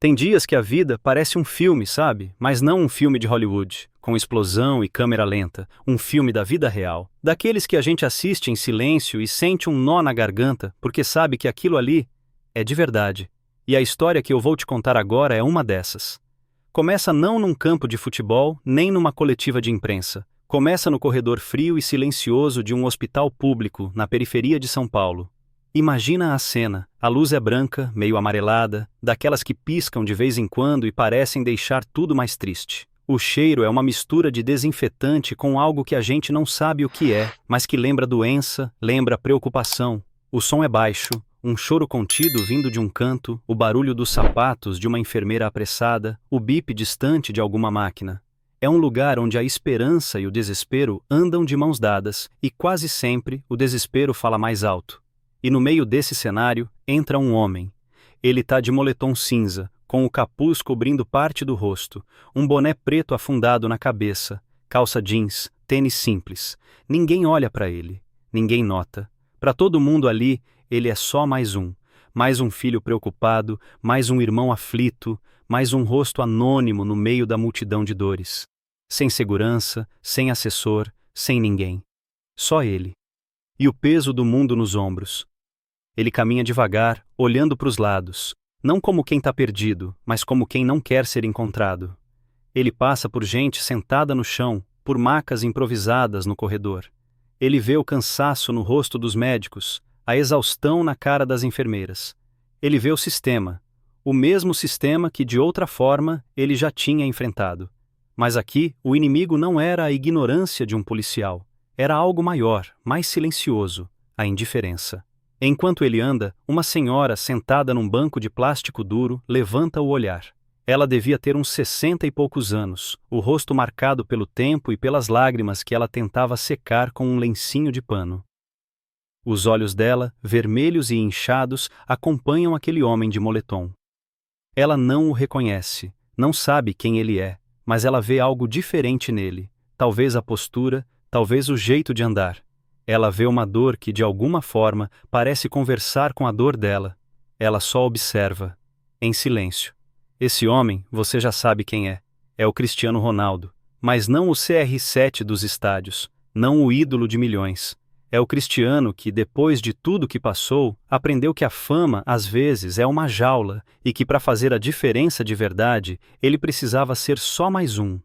Tem dias que a vida parece um filme, sabe? Mas não um filme de Hollywood, com explosão e câmera lenta. Um filme da vida real. Daqueles que a gente assiste em silêncio e sente um nó na garganta, porque sabe que aquilo ali é de verdade. E a história que eu vou te contar agora é uma dessas. Começa não num campo de futebol, nem numa coletiva de imprensa. Começa no corredor frio e silencioso de um hospital público, na periferia de São Paulo. Imagina a cena. A luz é branca, meio amarelada, daquelas que piscam de vez em quando e parecem deixar tudo mais triste. O cheiro é uma mistura de desinfetante com algo que a gente não sabe o que é, mas que lembra doença, lembra preocupação. O som é baixo, um choro contido vindo de um canto, o barulho dos sapatos de uma enfermeira apressada, o bip distante de alguma máquina. É um lugar onde a esperança e o desespero andam de mãos dadas, e quase sempre o desespero fala mais alto. E no meio desse cenário, entra um homem. Ele tá de moletom cinza, com o capuz cobrindo parte do rosto, um boné preto afundado na cabeça, calça jeans, tênis simples. Ninguém olha para ele, ninguém nota. Para todo mundo ali, ele é só mais um filho preocupado, mais um irmão aflito, mais um rosto anônimo no meio da multidão de dores. Sem segurança, sem assessor, sem ninguém. Só ele. E o peso do mundo nos ombros. Ele caminha devagar, olhando para os lados, não como quem está perdido, mas como quem não quer ser encontrado. Ele passa por gente sentada no chão, por macas improvisadas no corredor. Ele vê o cansaço no rosto dos médicos, a exaustão na cara das enfermeiras. Ele vê o sistema, o mesmo sistema que de outra forma ele já tinha enfrentado. Mas aqui, o inimigo não era a ignorância de um policial, era algo maior, mais silencioso, a indiferença. Enquanto ele anda, uma senhora sentada num banco de plástico duro levanta o olhar. Ela devia ter uns 60 e poucos anos, o rosto marcado pelo tempo e pelas lágrimas que ela tentava secar com um lencinho de pano. Os olhos dela, vermelhos e inchados, acompanham aquele homem de moletom. Ela não o reconhece, não sabe quem ele é, mas ela vê algo diferente nele, talvez a postura, talvez o jeito de andar. Ela vê uma dor que, de alguma forma, parece conversar com a dor dela. Ela só observa, em silêncio. Esse homem, você já sabe quem é. É o Cristiano Ronaldo. Mas não o CR7 dos estádios, não o ídolo de milhões. É o Cristiano que, depois de tudo que passou, aprendeu que a fama, às vezes, é uma jaula e que, para fazer a diferença de verdade, ele precisava ser só mais um.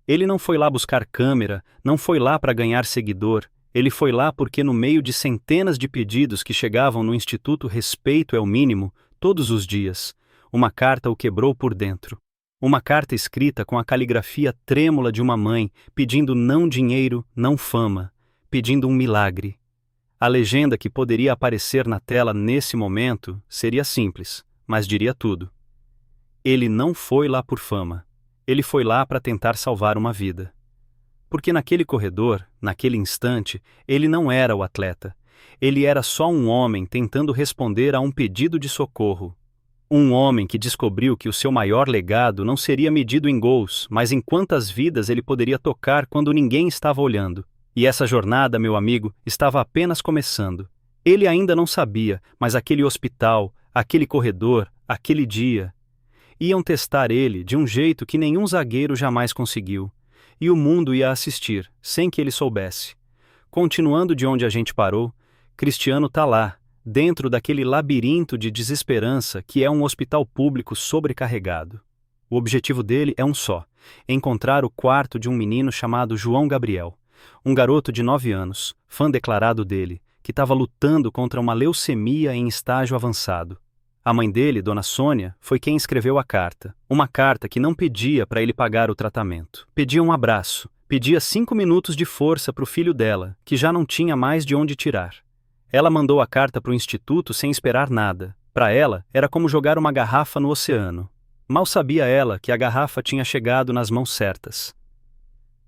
Ele não foi lá buscar câmera, não foi lá para ganhar seguidor. Ele foi lá porque no meio de centenas de pedidos que chegavam no Instituto Respeito é o Mínimo, todos os dias, uma carta o quebrou por dentro. Uma carta escrita com a caligrafia trêmula de uma mãe, pedindo não dinheiro, não fama, pedindo um milagre. A legenda que poderia aparecer na tela nesse momento seria simples, mas diria tudo. Ele não foi lá por fama. Ele foi lá para tentar salvar uma vida. Porque naquele corredor, naquele instante, ele não era o atleta. Ele era só um homem tentando responder a um pedido de socorro. Um homem que descobriu que o seu maior legado não seria medido em gols, mas em quantas vidas ele poderia tocar quando ninguém estava olhando. E essa jornada, meu amigo, estava apenas começando. Ele ainda não sabia, mas aquele hospital, aquele corredor, aquele dia, iam testar ele de um jeito que nenhum zagueiro jamais conseguiu. E o mundo ia assistir, sem que ele soubesse. Continuando de onde a gente parou, Cristiano está lá, dentro daquele labirinto de desesperança que é um hospital público sobrecarregado. O objetivo dele é um só: encontrar o quarto de um menino chamado João Gabriel, um garoto de 9 anos, fã declarado dele, que estava lutando contra uma leucemia em estágio avançado. A mãe dele, Dona Sônia, foi quem escreveu a carta. Uma carta que não pedia para ele pagar o tratamento. Pedia um abraço. Pedia 5 minutos de força para o filho dela, que já não tinha mais de onde tirar. Ela mandou a carta para o instituto sem esperar nada. Para ela, era como jogar uma garrafa no oceano. Mal sabia ela que a garrafa tinha chegado nas mãos certas.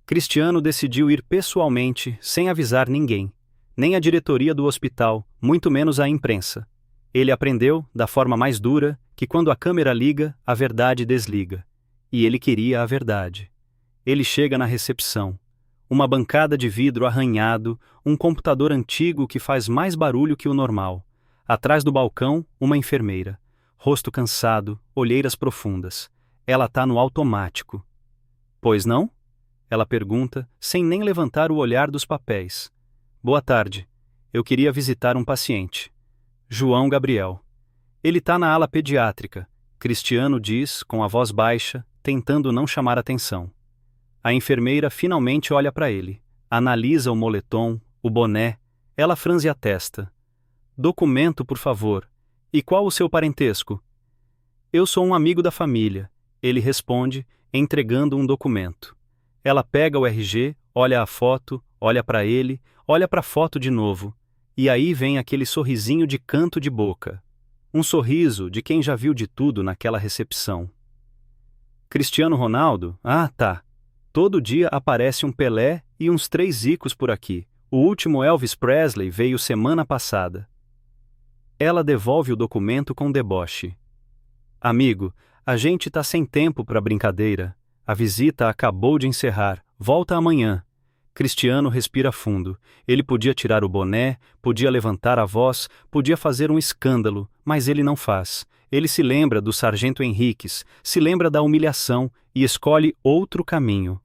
Cristiano decidiu ir pessoalmente, sem avisar ninguém. Nem a diretoria do hospital, muito menos a imprensa. Ele aprendeu, da forma mais dura, que quando a câmera liga, a verdade desliga. E ele queria a verdade. Ele chega na recepção. Uma bancada de vidro arranhado, um computador antigo que faz mais barulho que o normal. Atrás do balcão, uma enfermeira. rosto cansado, olheiras profundas. Ela tá no automático. Pois não? Ela pergunta, sem nem levantar o olhar dos papéis. Boa tarde. Eu queria visitar um paciente. João Gabriel. Ele tá na ala pediátrica. Cristiano diz, com a voz baixa, tentando não chamar atenção. A enfermeira finalmente olha para ele. Analisa o moletom, o boné. Ela franze a testa. Documento, por favor. E qual o seu parentesco? Eu sou um amigo da família. Ele responde, entregando um documento. Ela pega o RG, olha a foto, olha para ele, olha para a foto de novo. E aí vem aquele sorrisinho de canto de boca. Um sorriso de quem já viu de tudo naquela recepção. Cristiano Ronaldo? Ah, tá. Todo dia aparece um Pelé e uns 3 Zicos por aqui. O último Elvis Presley veio semana passada. Ela devolve o documento com deboche. Amigo, a gente tá sem tempo para brincadeira. A visita acabou de encerrar. Volta amanhã. Cristiano respira fundo. Ele podia tirar o boné, podia levantar a voz, podia fazer um escândalo, mas ele não faz. Ele se lembra do Sargento Henriques, se lembra da humilhação e escolhe outro caminho.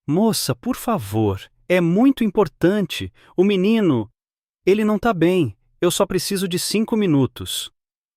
Moça, por favor, é muito importante. O menino... Ele não tá bem. Eu só preciso de 5 minutos.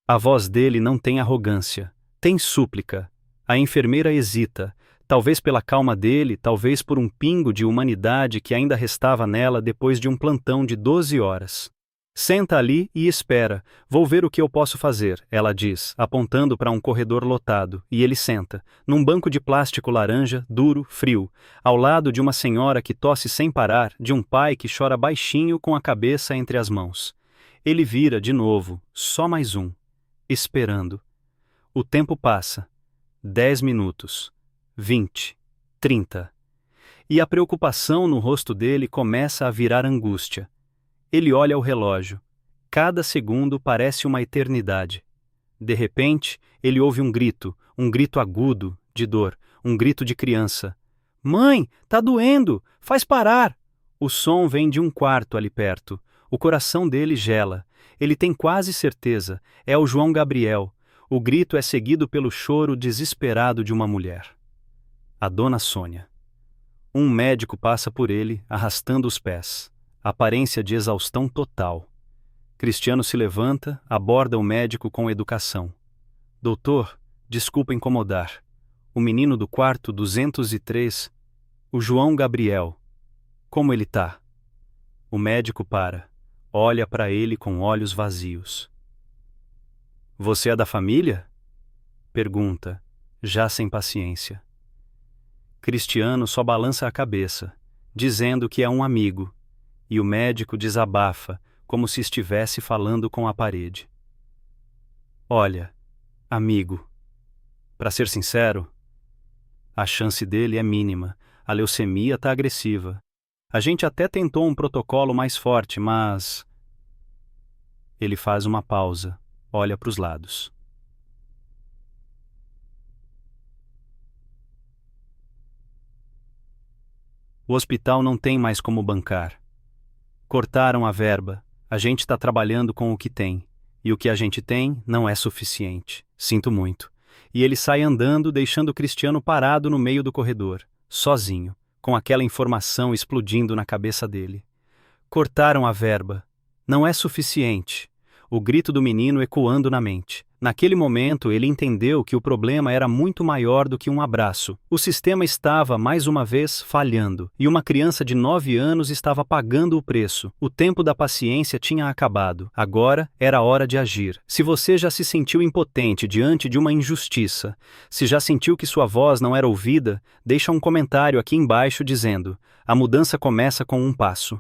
A voz dele não tem arrogância. Tem súplica. A enfermeira hesita. Talvez pela calma dele, talvez por um pingo de humanidade que ainda restava nela depois de um plantão de 12 horas. Senta ali e espera. Vou ver o que eu posso fazer, ela diz, apontando para um corredor lotado, e ele senta, num banco de plástico laranja, duro, frio, ao lado de uma senhora que tosse sem parar, de um pai que chora baixinho com a cabeça entre as mãos. Ele vira de novo, só mais um, esperando. O tempo passa. 10 minutos. 20, 30. E a preocupação no rosto dele começa a virar angústia. Ele olha o relógio. Cada segundo parece uma eternidade. De repente, ele ouve um grito agudo, de dor, um grito de criança. Mãe, tá doendo! Faz parar! O som vem de um quarto ali perto. O coração dele gela. Ele tem quase certeza. É o João Gabriel. O grito é seguido pelo choro desesperado de uma mulher. A dona Sônia. Um médico passa por ele, arrastando os pés. Aparência de exaustão total. Cristiano se levanta, aborda o médico com educação. Doutor, desculpa incomodar. O menino do quarto 203, o João Gabriel. Como ele tá? O médico para. Olha para ele com olhos vazios. Você é da família? Pergunta, já sem paciência. Cristiano só balança a cabeça, dizendo que é um amigo, e o médico desabafa, como se estivesse falando com a parede. Olha, amigo, para ser sincero, a chance dele é mínima, a leucemia tá agressiva. A gente até tentou um protocolo mais forte, mas... Ele faz uma pausa, olha para os lados. O hospital não tem mais como bancar. Cortaram a verba, a gente está trabalhando com o que tem, e o que a gente tem não é suficiente. Sinto muito. E ele sai andando, deixando o Cristiano parado no meio do corredor, sozinho, com aquela informação explodindo na cabeça dele. Cortaram a verba. Não é suficiente. O grito do menino ecoando na mente. Naquele momento, ele entendeu que o problema era muito maior do que um abraço. O sistema estava, mais uma vez, falhando, e uma criança de 9 anos estava pagando o preço. O tempo da paciência tinha acabado. Agora era hora de agir. Se você já se sentiu impotente diante de uma injustiça, se já sentiu que sua voz não era ouvida, deixa um comentário aqui embaixo dizendo: a mudança começa com um passo.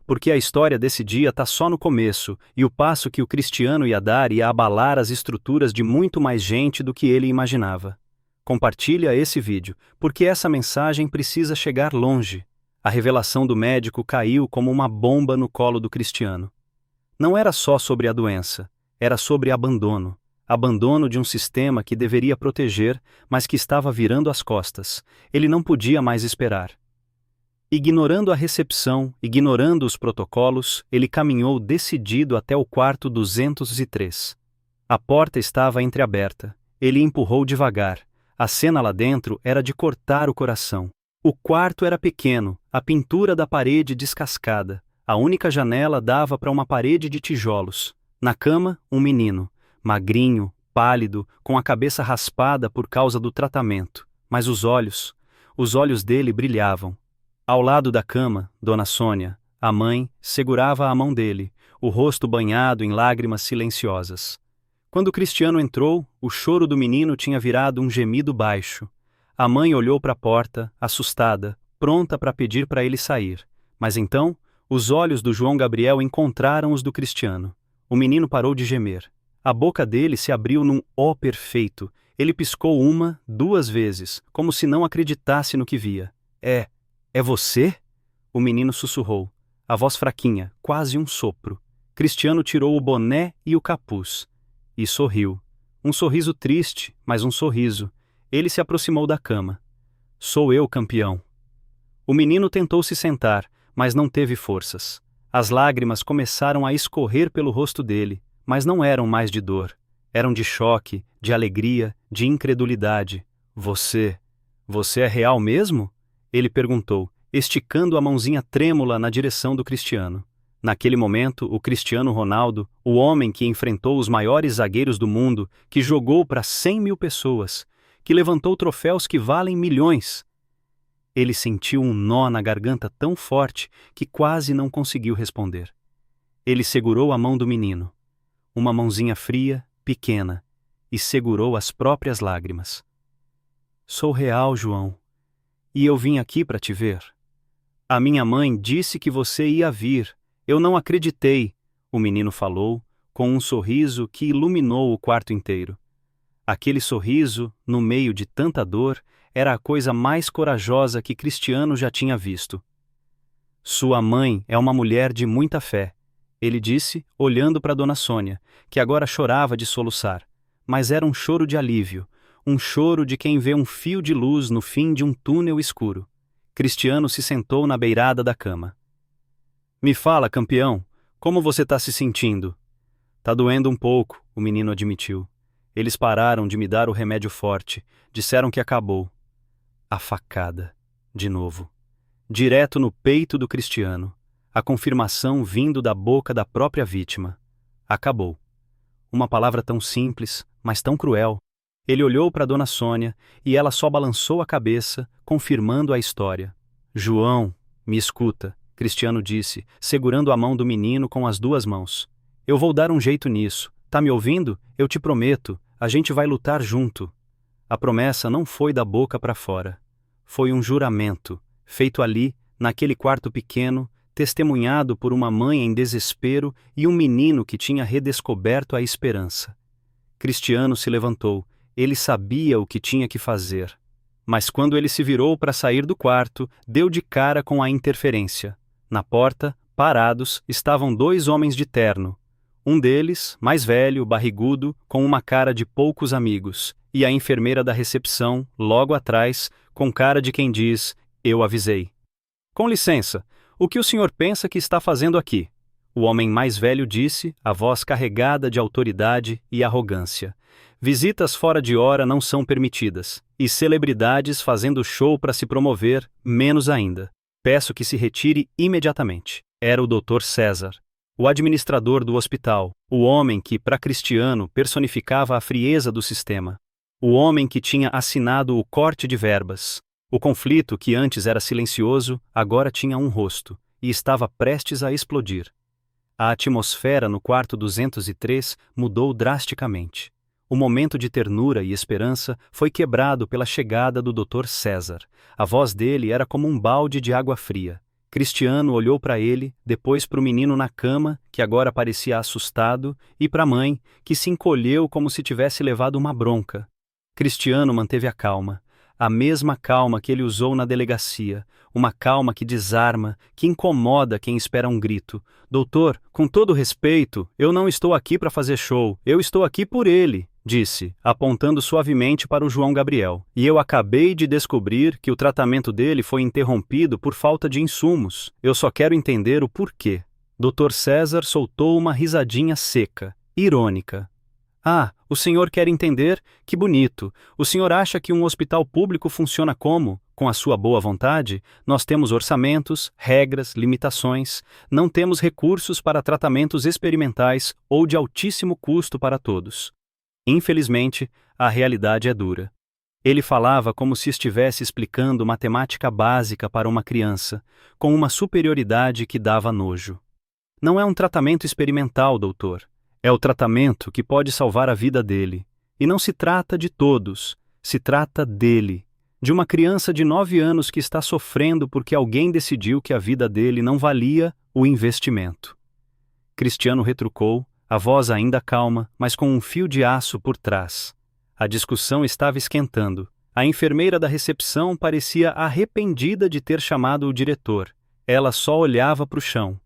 Porque a história desse dia está só no começo, e o passo que o Cristiano ia dar ia abalar as estruturas de muito mais gente do que ele imaginava. Compartilha esse vídeo, porque essa mensagem precisa chegar longe. A revelação do médico caiu como uma bomba no colo do Cristiano. Não era só sobre a doença, era sobre abandono. Abandono de um sistema que deveria proteger, mas que estava virando as costas. Ele não podia mais esperar. Ignorando a recepção, ignorando os protocolos, ele caminhou decidido até o quarto 203. A porta estava entreaberta. Ele empurrou devagar. A cena lá dentro era de cortar o coração. O quarto era pequeno, a pintura da parede descascada. A única janela dava para uma parede de tijolos. Na cama, um menino, magrinho, pálido, com a cabeça raspada por causa do tratamento. Mas os olhos dele brilhavam. Ao lado da cama, Dona Sônia, a mãe, segurava a mão dele, o rosto banhado em lágrimas silenciosas. Quando Cristiano entrou, o choro do menino tinha virado um gemido baixo. A mãe olhou para a porta, assustada, pronta para pedir para ele sair. Mas então, os olhos do João Gabriel encontraram os do Cristiano. O menino parou de gemer. A boca dele se abriu num ó perfeito. Ele piscou 1, 2 vezes, como se não acreditasse no que via. É você? O menino sussurrou. A voz fraquinha, quase um sopro. Cristiano tirou o boné e o capuz. E sorriu. Um sorriso triste, mas um sorriso. Ele se aproximou da cama. Sou eu, campeão. O menino tentou se sentar, mas não teve forças. As lágrimas começaram a escorrer pelo rosto dele, mas não eram mais de dor. Eram de choque, de alegria, de incredulidade. Você é real mesmo? Ele perguntou, esticando a mãozinha trêmula na direção do Cristiano. Naquele momento, o Cristiano Ronaldo, o homem que enfrentou os maiores zagueiros do mundo, que jogou para 100.000 pessoas, que levantou troféus que valem milhões. Ele sentiu um nó na garganta tão forte que quase não conseguiu responder. Ele segurou a mão do menino, uma mãozinha fria, pequena, e segurou as próprias lágrimas. Sou real, João, e eu vim aqui para te ver. A minha mãe disse que você ia vir. Eu não acreditei, o menino falou, com um sorriso que iluminou o quarto inteiro. Aquele sorriso, no meio de tanta dor, era a coisa mais corajosa que Cristiano já tinha visto. Sua mãe é uma mulher de muita fé, ele disse, olhando para Dona Sônia, que agora chorava de soluçar. Mas era um choro de alívio, um choro de quem vê um fio de luz no fim de um túnel escuro. Cristiano se sentou na beirada da cama. Me fala, campeão, como você está se sentindo? Tá doendo um pouco, o menino admitiu. Eles pararam de me dar o remédio forte, disseram que acabou. A facada, de novo. Direto no peito do Cristiano, a confirmação vindo da boca da própria vítima. Acabou. Uma palavra tão simples, mas tão cruel. Ele olhou para Dona Sônia e ela só balançou a cabeça, confirmando a história. João, me escuta, Cristiano disse, segurando a mão do menino com as 2 mãos. Eu vou dar um jeito nisso. Tá me ouvindo? Eu te prometo, a gente vai lutar junto. A promessa não foi da boca para fora. Foi um juramento, feito ali, naquele quarto pequeno, testemunhado por uma mãe em desespero e um menino que tinha redescoberto a esperança. Cristiano se levantou. Ele sabia o que tinha que fazer. Mas quando ele se virou para sair do quarto, deu de cara com a interferência. Na porta, parados, estavam 2 homens de terno. Um deles, mais velho, barrigudo, com uma cara de poucos amigos, e a enfermeira da recepção, logo atrás, com cara de quem diz, eu avisei. Com licença, o que o senhor pensa que está fazendo aqui? O homem mais velho disse, a voz carregada de autoridade e arrogância. Visitas fora de hora não são permitidas, e celebridades fazendo show para se promover, menos ainda. Peço que se retire imediatamente. Era o Dr. César, o administrador do hospital, o homem que, para Cristiano, personificava a frieza do sistema. O homem que tinha assinado o corte de verbas. O conflito, que antes era silencioso, agora tinha um rosto, e estava prestes a explodir. A atmosfera no quarto 203 mudou drasticamente. O momento de ternura e esperança foi quebrado pela chegada do Dr. César. A voz dele era como um balde de água fria. Cristiano olhou para ele, depois para o menino na cama, que agora parecia assustado, e para a mãe, que se encolheu como se tivesse levado uma bronca. Cristiano manteve a calma, a mesma calma que ele usou na delegacia, uma calma que desarma, que incomoda quem espera um grito. Doutor, com todo respeito, eu não estou aqui para fazer show, eu estou aqui por ele, disse, apontando suavemente para o João Gabriel. E eu acabei de descobrir que o tratamento dele foi interrompido por falta de insumos. Eu só quero entender o porquê. Dr. César soltou uma risadinha seca, irônica. Ah, o senhor quer entender? Que bonito! O senhor acha que um hospital público funciona como, com a sua boa vontade? Nós temos orçamentos, regras, limitações, não temos recursos para tratamentos experimentais ou de altíssimo custo para todos. Infelizmente, a realidade é dura. Ele falava como se estivesse explicando matemática básica para uma criança, com uma superioridade que dava nojo. Não é um tratamento experimental, doutor. É o tratamento que pode salvar a vida dele. E não se trata de todos, se trata dele. De uma criança de 9 anos que está sofrendo porque alguém decidiu que a vida dele não valia o investimento. Cristiano retrucou, a voz ainda calma, mas com um fio de aço por trás. A discussão estava esquentando. A enfermeira da recepção parecia arrependida de ter chamado o diretor. Ela só olhava para o chão.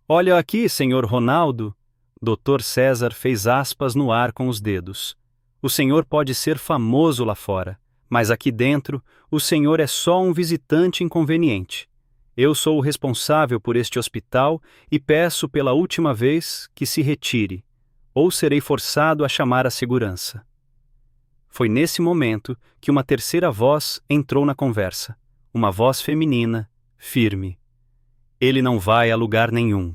Olha aqui, senhor Ronaldo. Dr. César fez aspas no ar com os dedos. O senhor pode ser famoso lá fora, mas aqui dentro, o senhor é só um visitante inconveniente. Eu sou o responsável por este hospital e peço pela última vez que se retire, ou serei forçado a chamar a segurança. Foi nesse momento que uma terceira voz entrou na conversa. Uma voz feminina, firme. Ele não vai a lugar nenhum.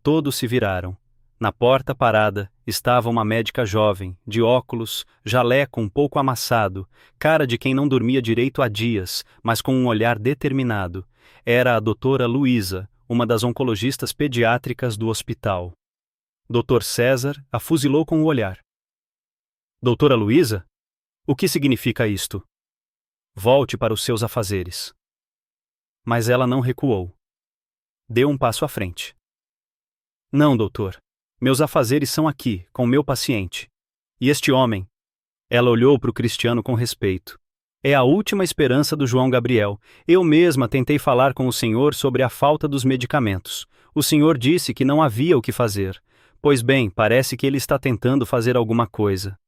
Todos se viraram. Na porta parada estava uma médica jovem, de óculos, jaleco um pouco amassado, cara de quem não dormia direito há dias, mas com um olhar determinado. Era a doutora Luísa, uma das oncologistas pediátricas do hospital. Dr. César a fuzilou com o olhar. Doutora Luísa? O que significa isto? Volte para os seus afazeres. Mas ela não recuou. Deu um passo à frente. Não, doutor. Meus afazeres são aqui, com meu paciente. E este homem? Ela olhou para o Cristiano com respeito. É a última esperança do João Gabriel. Eu mesma tentei falar com o senhor sobre a falta dos medicamentos. O senhor disse que não havia o que fazer. Pois bem, parece que ele está tentando fazer alguma coisa.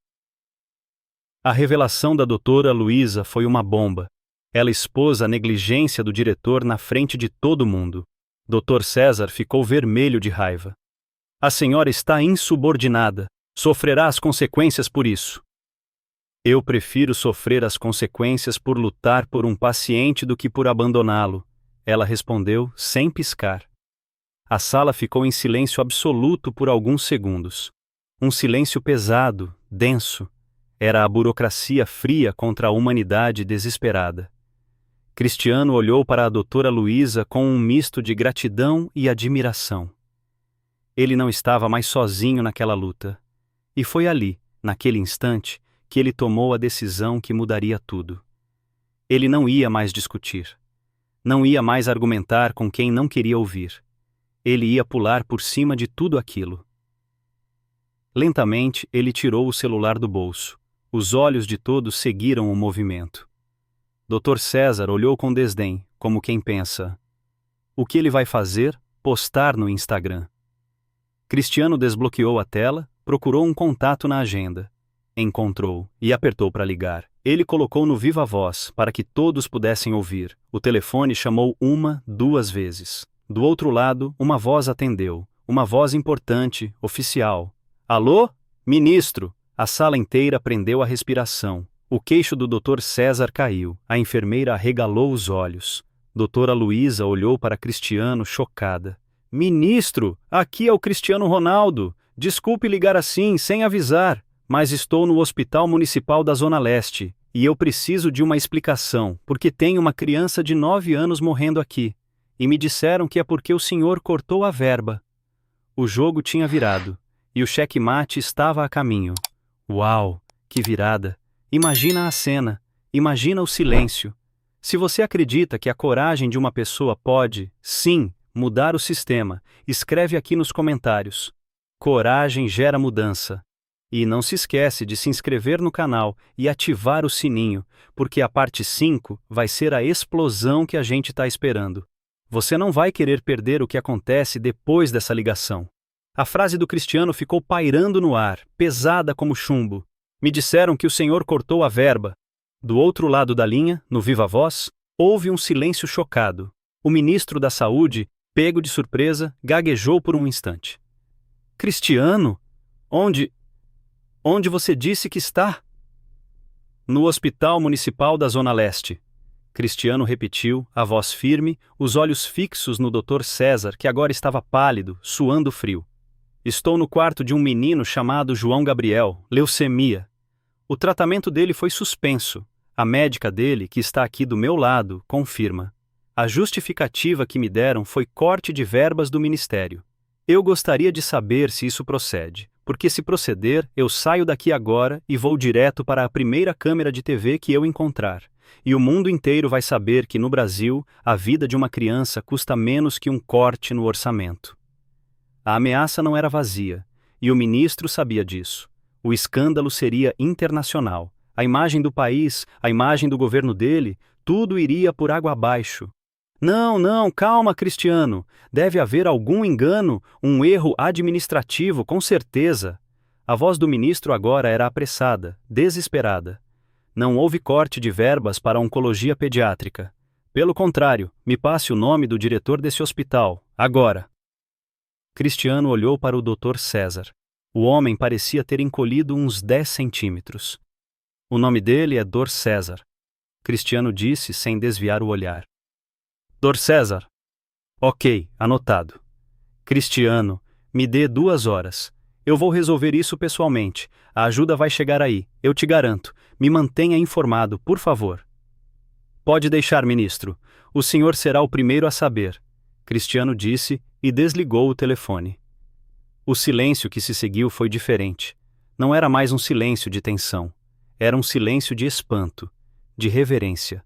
A revelação da doutora Luísa foi uma bomba. Ela expôs a negligência do diretor na frente de todo mundo. Dr. César ficou vermelho de raiva. A senhora está insubordinada. Sofrerá as consequências por isso. Eu prefiro sofrer as consequências por lutar por um paciente do que por abandoná-lo, ela respondeu sem piscar. A sala ficou em silêncio absoluto por alguns segundos. Um silêncio pesado, denso. Era a burocracia fria contra a humanidade desesperada. Cristiano olhou para a doutora Luísa com um misto de gratidão e admiração. Ele não estava mais sozinho naquela luta. E foi ali, naquele instante, que ele tomou a decisão que mudaria tudo. Ele não ia mais discutir. Não ia mais argumentar com quem não queria ouvir. Ele ia pular por cima de tudo aquilo. Lentamente, ele tirou o celular do bolso. Os olhos de todos seguiram o movimento. Dr. César olhou com desdém, como quem pensa: o que ele vai fazer? Postar no Instagram. Cristiano desbloqueou a tela, procurou um contato na agenda. Encontrou e apertou para ligar. Ele colocou no viva voz para que todos pudessem ouvir. O telefone chamou 1, 2 vezes. Do outro lado, uma voz atendeu. Uma voz importante, oficial. Alô? Ministro! A sala inteira prendeu a respiração. O queixo do Dr. César caiu. A enfermeira arregalou os olhos. Doutora Luísa olhou para Cristiano chocada. Ministro, aqui é o Cristiano Ronaldo. Desculpe ligar assim, sem avisar, mas estou no Hospital Municipal da Zona Leste, e eu preciso de uma explicação, porque tem uma criança de 9 anos morrendo aqui, e me disseram que é porque o senhor cortou a verba. O jogo tinha virado, e o checkmate estava a caminho. Uau, que virada! Imagina a cena, imagina o silêncio. Se você acredita que a coragem de uma pessoa pode, sim, mudar o sistema, escreve aqui nos comentários. Coragem gera mudança. E não se esquece de se inscrever no canal e ativar o sininho, porque a parte 5 vai ser a explosão que a gente está esperando. Você não vai querer perder o que acontece depois dessa ligação. A frase do Cristiano ficou pairando no ar, pesada como chumbo. Me disseram que o senhor cortou a verba. Do outro lado da linha, no viva voz, houve um silêncio chocado. O ministro da Saúde, pego de surpresa, gaguejou por um instante. Cristiano? Onde? Onde você disse que está? No Hospital Municipal da Zona Leste. Cristiano repetiu, a voz firme, os olhos fixos no Dr. César, que agora estava pálido, suando frio. Estou no quarto de um menino chamado João Gabriel, leucemia. O tratamento dele foi suspenso. A médica dele, que está aqui do meu lado, confirma. A justificativa que me deram foi corte de verbas do ministério. Eu gostaria de saber se isso procede, porque se proceder, eu saio daqui agora e vou direto para a primeira câmera de TV que eu encontrar. E o mundo inteiro vai saber que no Brasil, a vida de uma criança custa menos que um corte no orçamento. A ameaça não era vazia, e o ministro sabia disso. O escândalo seria internacional. A imagem do país, a imagem do governo dele, tudo iria por água abaixo. Não, calma, Cristiano. Deve haver algum engano, um erro administrativo, com certeza. A voz do ministro agora era apressada, desesperada. Não houve corte de verbas para a oncologia pediátrica. Pelo contrário, me passe o nome do diretor desse hospital, agora. Cristiano olhou para o Dr. César. O homem parecia ter encolhido uns 10 centímetros. O nome dele é Dr. César. Cristiano disse sem desviar o olhar. Dr. César. Ok, anotado. Cristiano, me dê 2 horas. Eu vou resolver isso pessoalmente. A ajuda vai chegar aí, eu te garanto. Me mantenha informado, por favor. Pode deixar, ministro. O senhor será o primeiro a saber. Cristiano disse e desligou o telefone. O silêncio que se seguiu foi diferente. Não era mais um silêncio de tensão. Era um silêncio de espanto, de reverência.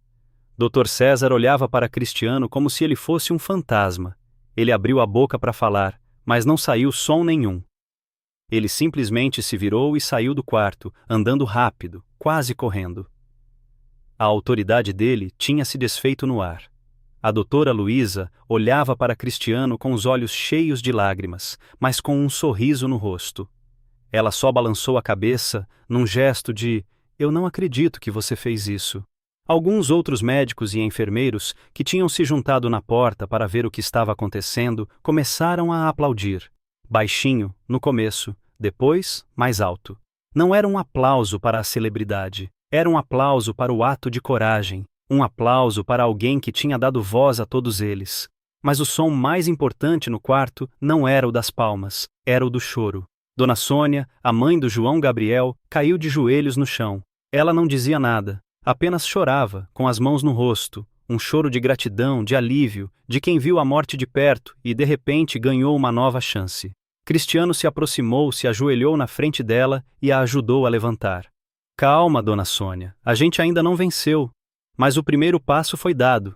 Dr. César olhava para Cristiano como se ele fosse um fantasma. Ele abriu a boca para falar, mas não saiu som nenhum. Ele simplesmente se virou e saiu do quarto, andando rápido, quase correndo. A autoridade dele tinha se desfeito no ar. A doutora Luísa olhava para Cristiano com os olhos cheios de lágrimas, mas com um sorriso no rosto. Ela só balançou a cabeça, num gesto de "Eu não acredito que você fez isso". Alguns outros médicos e enfermeiros, que tinham se juntado na porta para ver o que estava acontecendo, começaram a aplaudir. Baixinho, no começo, depois, mais alto. Não era um aplauso para a celebridade, era um aplauso para o ato de coragem, um aplauso para alguém que tinha dado voz a todos eles. Mas o som mais importante no quarto não era o das palmas, era o do choro. Dona Sônia, a mãe do João Gabriel, caiu de joelhos no chão. Ela não dizia nada, apenas chorava, com as mãos no rosto, um choro de gratidão, de alívio, de quem viu a morte de perto e de repente ganhou uma nova chance. Cristiano se aproximou, se ajoelhou na frente dela e a ajudou a levantar. Calma, Dona Sônia, a gente ainda não venceu. Mas o primeiro passo foi dado.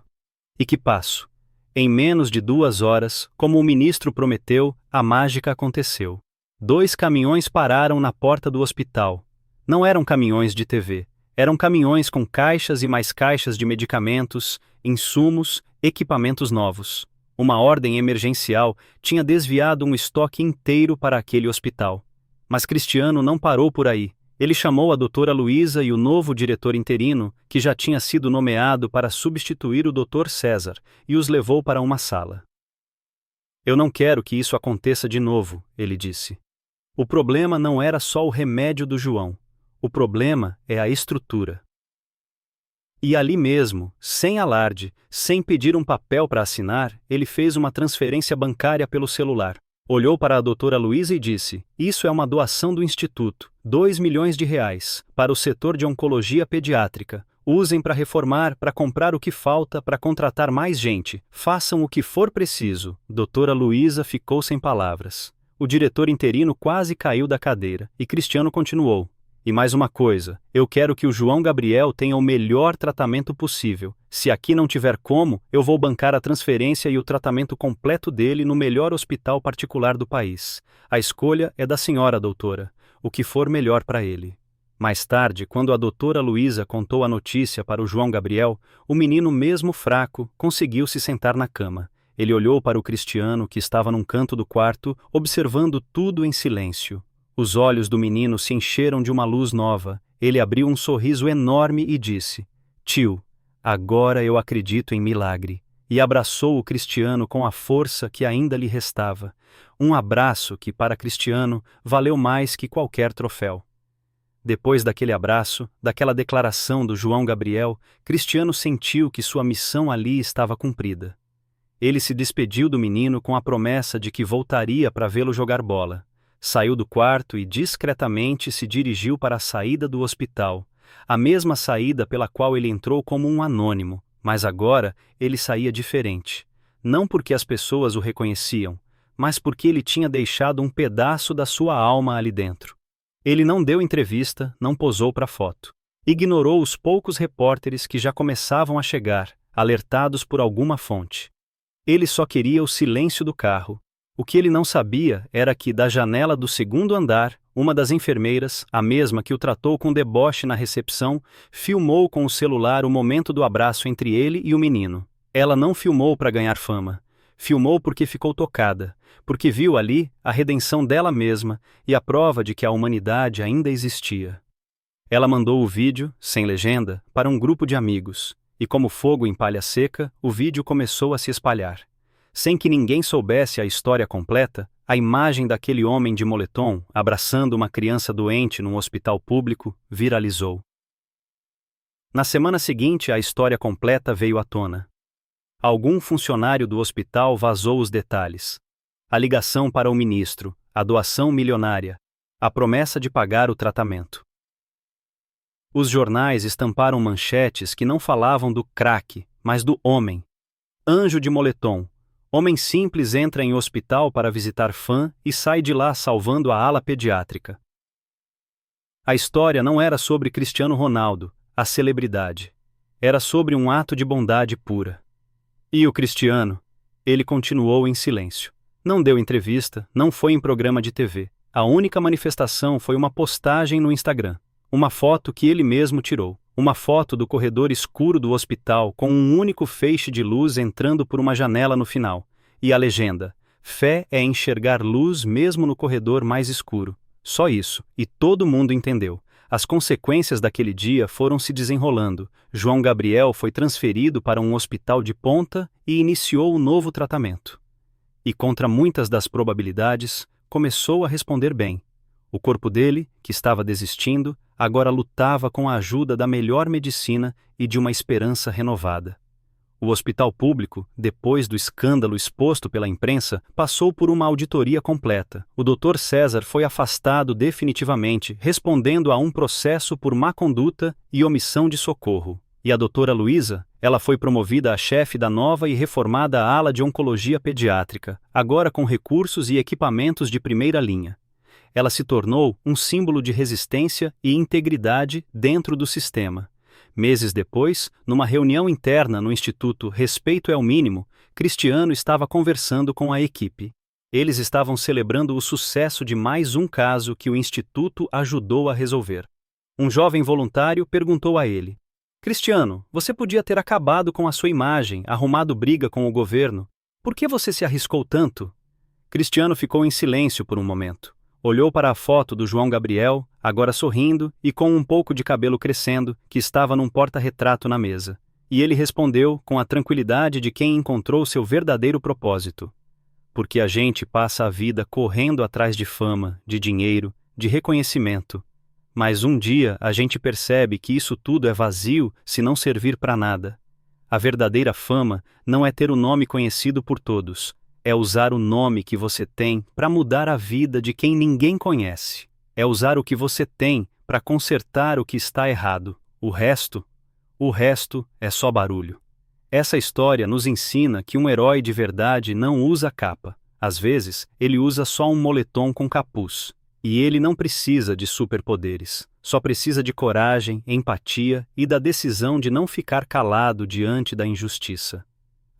E que passo? Em menos de 2 horas, como o ministro prometeu, a mágica aconteceu. 2 caminhões pararam na porta do hospital. Não eram caminhões de TV. Eram caminhões com caixas e mais caixas de medicamentos, insumos, equipamentos novos. Uma ordem emergencial tinha desviado um estoque inteiro para aquele hospital. Mas Cristiano não parou por aí. Ele chamou a doutora Luísa e o novo diretor interino, que já tinha sido nomeado para substituir o Dr. César, e os levou para uma sala. Eu não quero que isso aconteça de novo, ele disse. O problema não era só o remédio do João. O problema é a estrutura. E ali mesmo, sem alarde, sem pedir um papel para assinar, ele fez uma transferência bancária pelo celular. Olhou para a doutora Luísa e disse, isso é uma doação do Instituto, R$2 milhões, para o setor de oncologia pediátrica. Usem para reformar, para comprar o que falta, para contratar mais gente. Façam o que for preciso. Doutora Luísa ficou sem palavras. O diretor interino quase caiu da cadeira, e Cristiano continuou. E mais uma coisa, eu quero que o João Gabriel tenha o melhor tratamento possível. Se aqui não tiver como, eu vou bancar a transferência e o tratamento completo dele no melhor hospital particular do país. A escolha é da senhora, doutora, o que for melhor para ele. Mais tarde, quando a doutora Luísa contou a notícia para o João Gabriel, o menino, mesmo fraco, conseguiu se sentar na cama. Ele olhou para o Cristiano, que estava num canto do quarto, observando tudo em silêncio. Os olhos do menino se encheram de uma luz nova. Ele abriu um sorriso enorme e disse, tio, agora eu acredito em milagre. E abraçou o Cristiano com a força que ainda lhe restava. Um abraço que, para Cristiano, valeu mais que qualquer troféu. Depois daquele abraço, daquela declaração do João Gabriel, Cristiano sentiu que sua missão ali estava cumprida. Ele se despediu do menino com a promessa de que voltaria para vê-lo jogar bola. Saiu do quarto e discretamente se dirigiu para a saída do hospital, a mesma saída pela qual ele entrou como um anônimo, mas agora ele saía diferente. Não porque as pessoas o reconheciam, mas porque ele tinha deixado um pedaço da sua alma ali dentro. Ele não deu entrevista, não posou para foto. Ignorou os poucos repórteres que já começavam a chegar, alertados por alguma fonte. Ele só queria o silêncio do carro. O que ele não sabia era que, da janela do segundo andar, uma das enfermeiras, a mesma que o tratou com deboche na recepção, filmou com o celular o momento do abraço entre ele e o menino. Ela não filmou para ganhar fama. Filmou porque ficou tocada, porque viu ali a redenção dela mesma e a prova de que a humanidade ainda existia. Ela mandou o vídeo, sem legenda, para um grupo de amigos, e como fogo em palha seca, o vídeo começou a se espalhar. Sem que ninguém soubesse a história completa, a imagem daquele homem de moletom, abraçando uma criança doente num hospital público, viralizou. Na semana seguinte, a história completa veio à tona. Algum funcionário do hospital vazou os detalhes. A ligação para o ministro, a doação milionária, a promessa de pagar o tratamento. Os jornais estamparam manchetes que não falavam do craque, mas do homem. Anjo de moletom. Homem simples entra em hospital para visitar fã e sai de lá salvando a ala pediátrica. A história não era sobre Cristiano Ronaldo, a celebridade. Era sobre um ato de bondade pura. E o Cristiano? Ele continuou em silêncio. Não deu entrevista, não foi em programa de TV. A única manifestação foi uma postagem no Instagram. Uma foto que ele mesmo tirou. Uma foto do corredor escuro do hospital com um único feixe de luz entrando por uma janela no final. E a legenda: fé é enxergar luz mesmo no corredor mais escuro. Só isso, e todo mundo entendeu. As consequências daquele dia foram se desenrolando. João Gabriel foi transferido para um hospital de ponta e iniciou um novo tratamento. E contra muitas das probabilidades, começou a responder bem. O corpo dele, que estava desistindo, agora lutava com a ajuda da melhor medicina e de uma esperança renovada. O hospital público, depois do escândalo exposto pela imprensa, passou por uma auditoria completa. O Dr. César foi afastado definitivamente, respondendo a um processo por má conduta e omissão de socorro. E a doutora Luísa, ela foi promovida a chefe da nova e reformada ala de oncologia pediátrica, agora com recursos e equipamentos de primeira linha. Ela se tornou um símbolo de resistência e integridade dentro do sistema. Meses depois, numa reunião interna no Instituto Respeito é o Mínimo, Cristiano estava conversando com a equipe. Eles estavam celebrando o sucesso de mais um caso que o Instituto ajudou a resolver. Um jovem voluntário perguntou a ele: Cristiano, você podia ter acabado com a sua imagem, arrumado briga com o governo. Por que você se arriscou tanto? Cristiano ficou em silêncio por um momento. Olhou para a foto do João Gabriel, agora sorrindo e com um pouco de cabelo crescendo, que estava num porta-retrato na mesa. E ele respondeu com a tranquilidade de quem encontrou seu verdadeiro propósito. Porque a gente passa a vida correndo atrás de fama, de dinheiro, de reconhecimento. Mas um dia a gente percebe que isso tudo é vazio se não servir para nada. A verdadeira fama não é ter o nome conhecido por todos. É usar o nome que você tem para mudar a vida de quem ninguém conhece. É usar o que você tem para consertar o que está errado. O resto é só barulho. Essa história nos ensina que um herói de verdade não usa capa. Às vezes, ele usa só um moletom com capuz. E ele não precisa de superpoderes. Só precisa de coragem, empatia e da decisão de não ficar calado diante da injustiça.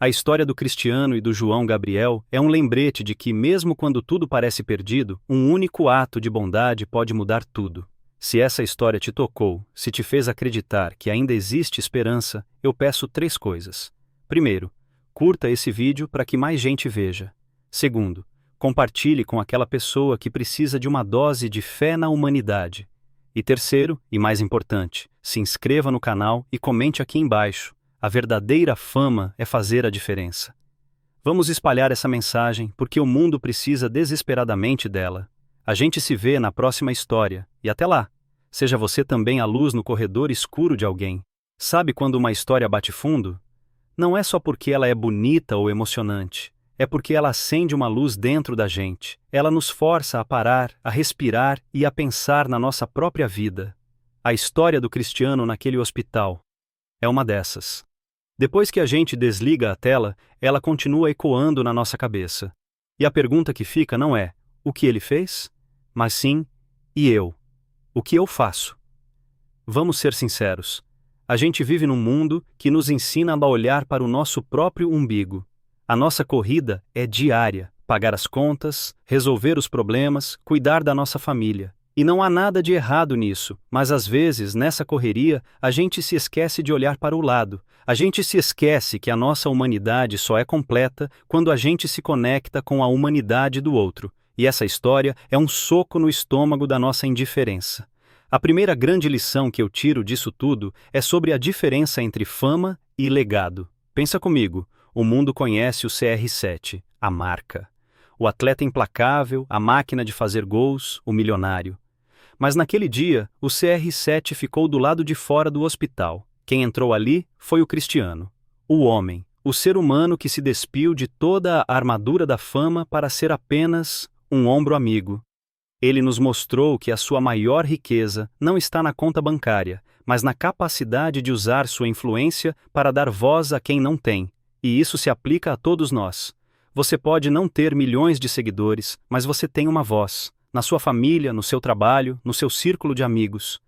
A história do Cristiano e do João Gabriel é um lembrete de que, mesmo quando tudo parece perdido, um único ato de bondade pode mudar tudo. Se essa história te tocou, se te fez acreditar que ainda existe esperança, eu peço 3 coisas. Primeiro, curta esse vídeo para que mais gente veja. Segundo, compartilhe com aquela pessoa que precisa de uma dose de fé na humanidade. E terceiro, e mais importante, se inscreva no canal e comente aqui embaixo. A verdadeira fama é fazer a diferença. Vamos espalhar essa mensagem porque o mundo precisa desesperadamente dela. A gente se vê na próxima história, e até lá! Seja você também a luz no corredor escuro de alguém. Sabe quando uma história bate fundo? Não é só porque ela é bonita ou emocionante. É porque ela acende uma luz dentro da gente. Ela nos força a parar, a respirar e a pensar na nossa própria vida. A história do Cristiano naquele hospital é uma dessas. Depois que a gente desliga a tela, ela continua ecoando na nossa cabeça. E a pergunta que fica não é: o que ele fez? Mas sim: e eu? O que eu faço? Vamos ser sinceros. A gente vive num mundo que nos ensina a olhar para o nosso próprio umbigo. A nossa corrida é diária: pagar as contas, resolver os problemas, cuidar da nossa família. E não há nada de errado nisso, mas às vezes, nessa correria, a gente se esquece de olhar para o lado. A gente se esquece que a nossa humanidade só é completa quando a gente se conecta com a humanidade do outro. E essa história é um soco no estômago da nossa indiferença. A primeira grande lição que eu tiro disso tudo é sobre a diferença entre fama e legado. Pensa comigo, o mundo conhece o CR7, a marca. O atleta implacável, a máquina de fazer gols, o milionário. Mas naquele dia, o CR7 ficou do lado de fora do hospital. Quem entrou ali foi o Cristiano. O homem, o ser humano que se despiu de toda a armadura da fama para ser apenas um ombro amigo. Ele nos mostrou que a sua maior riqueza não está na conta bancária, mas na capacidade de usar sua influência para dar voz a quem não tem. E isso se aplica a todos nós. Você pode não ter milhões de seguidores, mas você tem uma voz. Na sua família, no seu trabalho, no seu círculo de amigos.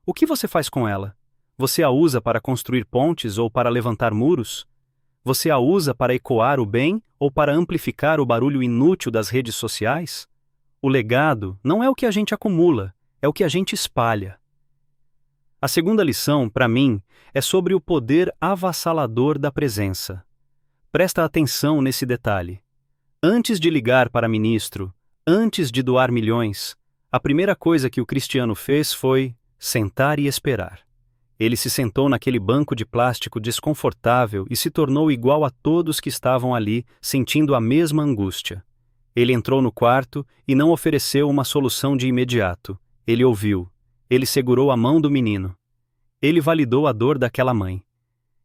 O que você faz com ela? Você a usa para construir pontes ou para levantar muros? Você a usa para ecoar o bem ou para amplificar o barulho inútil das redes sociais? O legado não é o que a gente acumula, é o que a gente espalha. A segunda lição, para mim, é sobre o poder avassalador da presença. Presta atenção nesse detalhe. Antes de ligar para ministro, antes de doar milhões, a primeira coisa que o Cristiano fez foi sentar e esperar. Ele se sentou naquele banco de plástico desconfortável e se tornou igual a todos que estavam ali, sentindo a mesma angústia. Ele entrou no quarto e não ofereceu uma solução de imediato. Ele ouviu. Ele segurou a mão do menino. Ele validou a dor daquela mãe.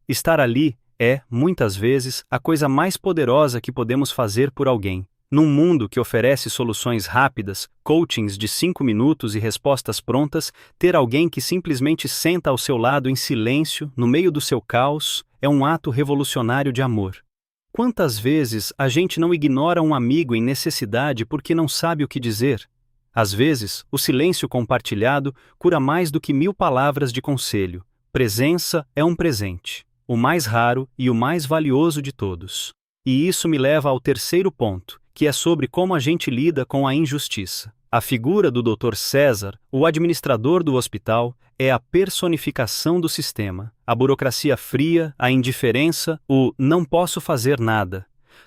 Estar ali é, muitas vezes, a coisa mais poderosa que podemos fazer por alguém. Num mundo que oferece soluções rápidas, coachings de 5 minutos e respostas prontas, ter alguém que simplesmente senta ao seu lado em silêncio, no meio do seu caos, é um ato revolucionário de amor. Quantas vezes a gente não ignora um amigo em necessidade porque não sabe o que dizer? Às vezes, o silêncio compartilhado cura mais do que 1000 palavras de conselho. Presença é um presente, o mais raro e o mais valioso de todos. E isso me leva ao terceiro ponto, que é sobre como a gente lida com a injustiça. A figura do Dr. César, o administrador do hospital, é a personificação do sistema. A burocracia fria, a indiferença, o não posso fazer nada.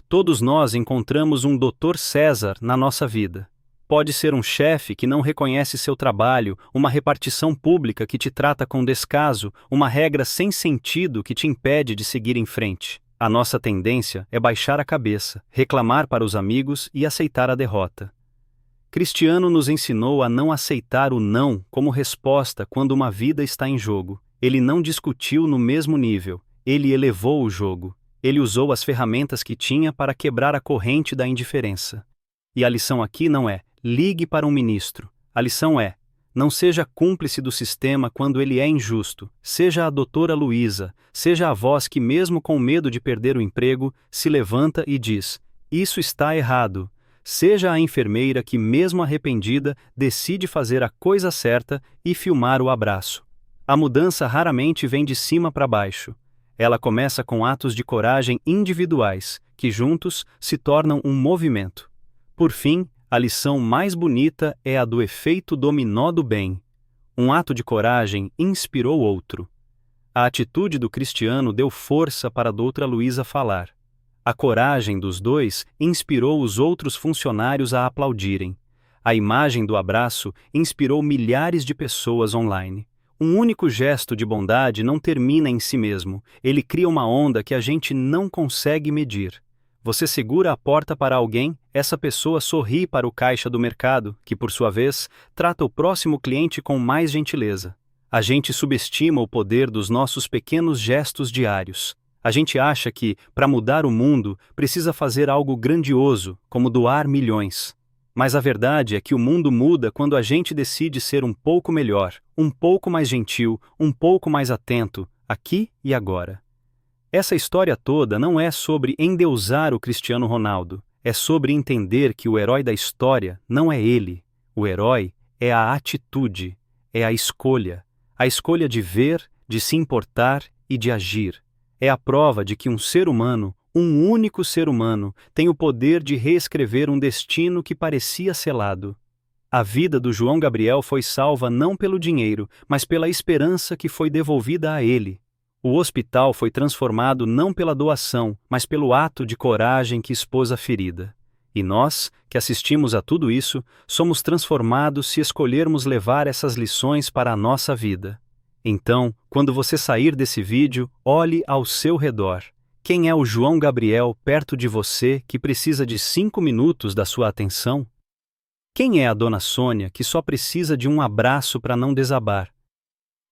Todos nós encontramos um Dr. César na nossa vida. Pode ser um chefe que não reconhece seu trabalho, uma repartição pública que te trata com descaso, uma regra sem sentido que te impede de seguir em frente. A nossa tendência é baixar a cabeça, reclamar para os amigos e aceitar a derrota. Cristiano nos ensinou a não aceitar o não como resposta quando uma vida está em jogo. Ele não discutiu no mesmo nível, ele elevou o jogo. Ele usou as ferramentas que tinha para quebrar a corrente da indiferença. E a lição aqui não é, ligue para um ministro. A lição é, não seja cúmplice do sistema quando ele é injusto. Seja a doutora Luísa, seja a voz que mesmo com medo de perder o emprego, se levanta e diz, isso está errado. Seja a enfermeira que mesmo arrependida, decide fazer a coisa certa e filmar o abraço. A mudança raramente vem de cima para baixo. Ela começa com atos de coragem individuais, que juntos se tornam um movimento. Por fim, a lição mais bonita é a do efeito dominó do bem. Um ato de coragem inspirou outro. A atitude do Cristiano deu força para a doutora Luísa falar. A coragem dos dois inspirou os outros funcionários a aplaudirem. A imagem do abraço inspirou milhares de pessoas online. Um único gesto de bondade não termina em si mesmo, ele cria uma onda que a gente não consegue medir. Você segura a porta para alguém, essa pessoa sorri para o caixa do mercado, que por sua vez, trata o próximo cliente com mais gentileza. A gente subestima o poder dos nossos pequenos gestos diários. A gente acha que, para mudar o mundo, precisa fazer algo grandioso, como doar milhões. Mas a verdade é que o mundo muda quando a gente decide ser um pouco melhor, um pouco mais gentil, um pouco mais atento, aqui e agora. Essa história toda não é sobre endeusar o Cristiano Ronaldo, é sobre entender que o herói da história não é ele. O herói é a atitude, é a escolha de ver, de se importar e de agir. É a prova de que um ser humano, um único ser humano, tem o poder de reescrever um destino que parecia selado. A vida do João Gabriel foi salva não pelo dinheiro, mas pela esperança que foi devolvida a ele. O hospital foi transformado não pela doação, mas pelo ato de coragem que expôs a ferida. E nós, que assistimos a tudo isso, somos transformados se escolhermos levar essas lições para a nossa vida. Então, quando você sair desse vídeo, olhe ao seu redor. Quem é o João Gabriel perto de você que precisa de 5 minutos da sua atenção? Quem é a Dona Sônia que só precisa de um abraço para não desabar?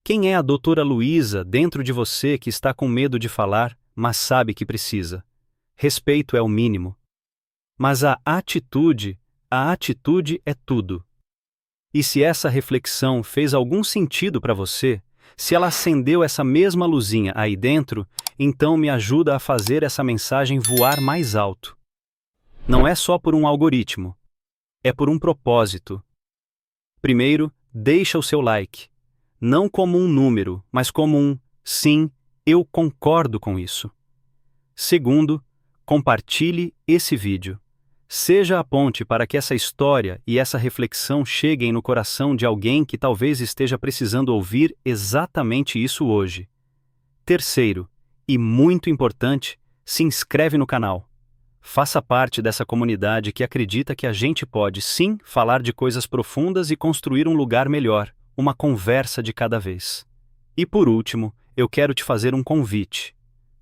Quem é a doutora Luísa dentro de você que está com medo de falar, mas sabe que precisa? Respeito é o mínimo. Mas a atitude é tudo. E se essa reflexão fez algum sentido para você, se ela acendeu essa mesma luzinha aí dentro, então me ajuda a fazer essa mensagem voar mais alto. Não é só por um algoritmo, é por um propósito. Primeiro, deixa o seu like. Não como um número, mas como um sim, eu concordo com isso. Segundo, compartilhe esse vídeo. Seja a ponte para que essa história e essa reflexão cheguem no coração de alguém que talvez esteja precisando ouvir exatamente isso hoje. Terceiro, e muito importante, se inscreve no canal. Faça parte dessa comunidade que acredita que a gente pode, sim, falar de coisas profundas e construir um lugar melhor. Uma conversa de cada vez. E por último, eu quero te fazer um convite.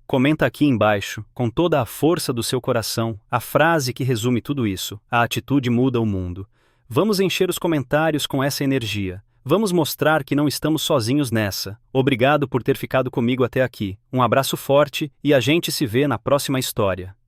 Comenta aqui embaixo, com toda a força do seu coração, a frase que resume tudo isso: a atitude muda o mundo. Vamos encher os comentários com essa energia. Vamos mostrar que não estamos sozinhos nessa. Obrigado por ter ficado comigo até aqui. Um abraço forte e a gente se vê na próxima história.